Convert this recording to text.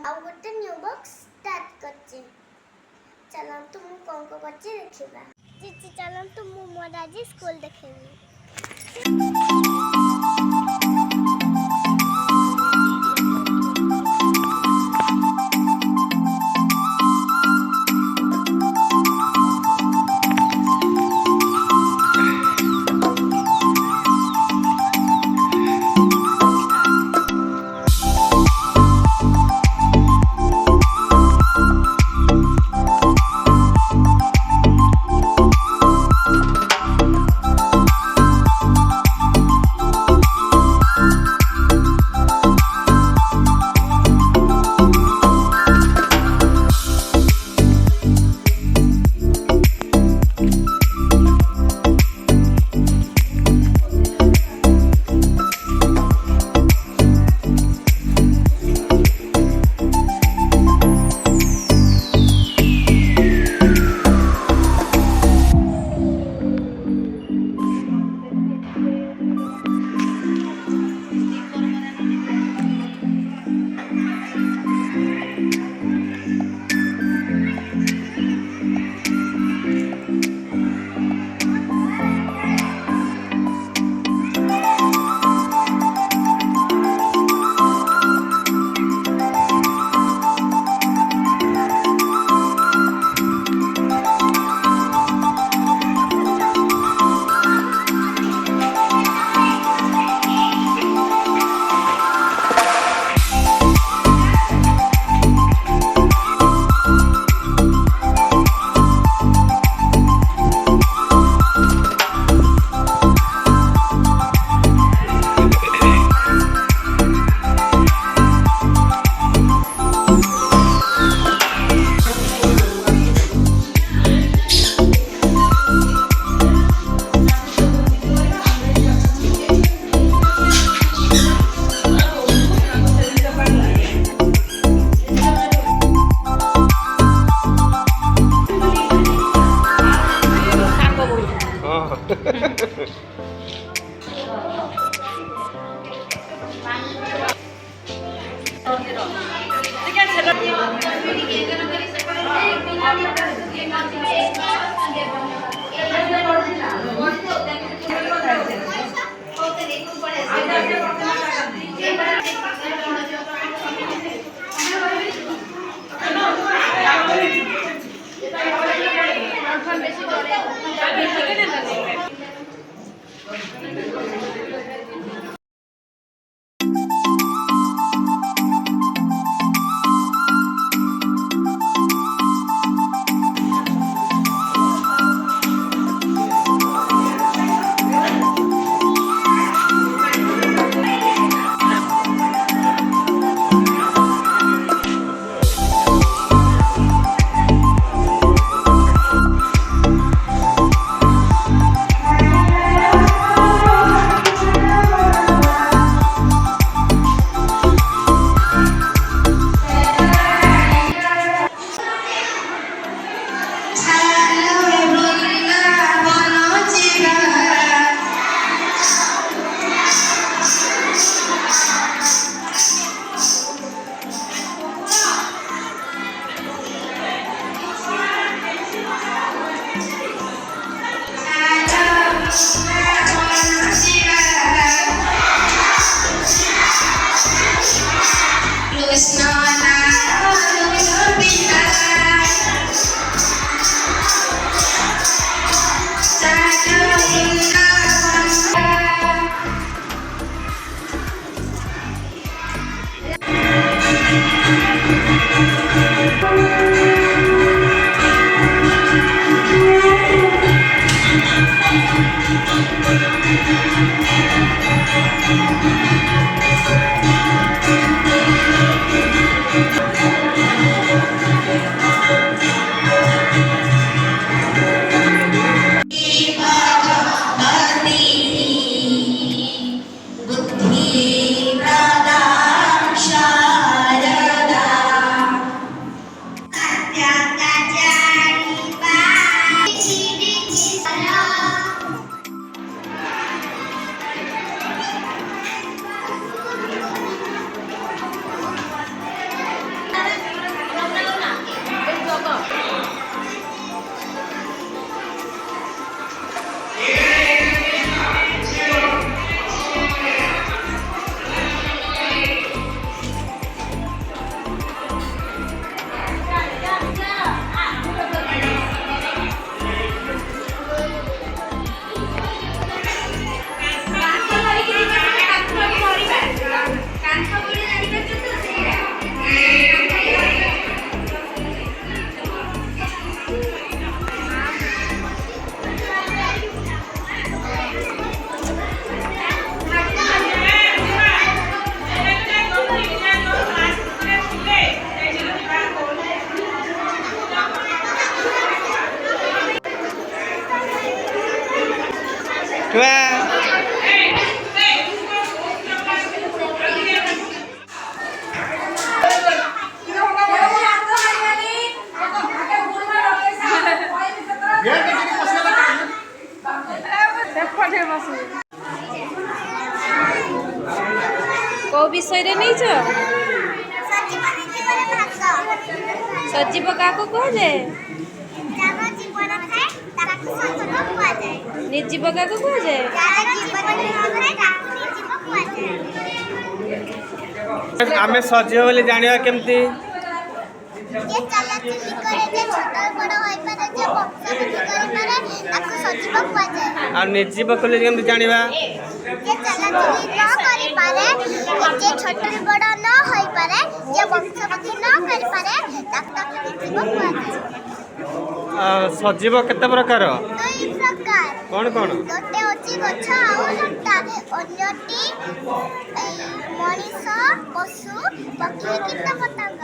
ଆଉ ଗୋଟେ new box start କରିଛି। ଚାଲନ୍ତୁ ମୁଁ କ'ଣ କରୁଛି ଦେଖିବା। ଚିଚି ଚାଲନ୍ତୁ ମୁଁ ମୋର ଆଜି ସ୍କୁଲ ଦେଖେଇବି। को विषय रे नहीं छ सजीव निर्जीव भाग सजीव का को कह जाए जार जीवन थाए ताकू सजीव कुआ जाए निर्जीव का को कह जाए जार जीवन थाए ताकू निर्जीव कुआ जाए आमे सजीव बोली जानिबा केमती जे चला चली करे जे छोट बड़ होई पारे जे वंशवृद्धि करि पारे ताकू सजीव कुआ जाए आ निर्जीव बोली केमती जानिबा जे चला चली न करि पारे जे छोट बड़ न होई पारे जे वंशवृद्धि न करि पारे ताकू निर्जीव कुआ जाए सजीव केते प्रकार दुई प्रकार कौन कौन गोटे होची गछ आउ लता अन्यटी मनीष पशु पक्षी कीट पतंग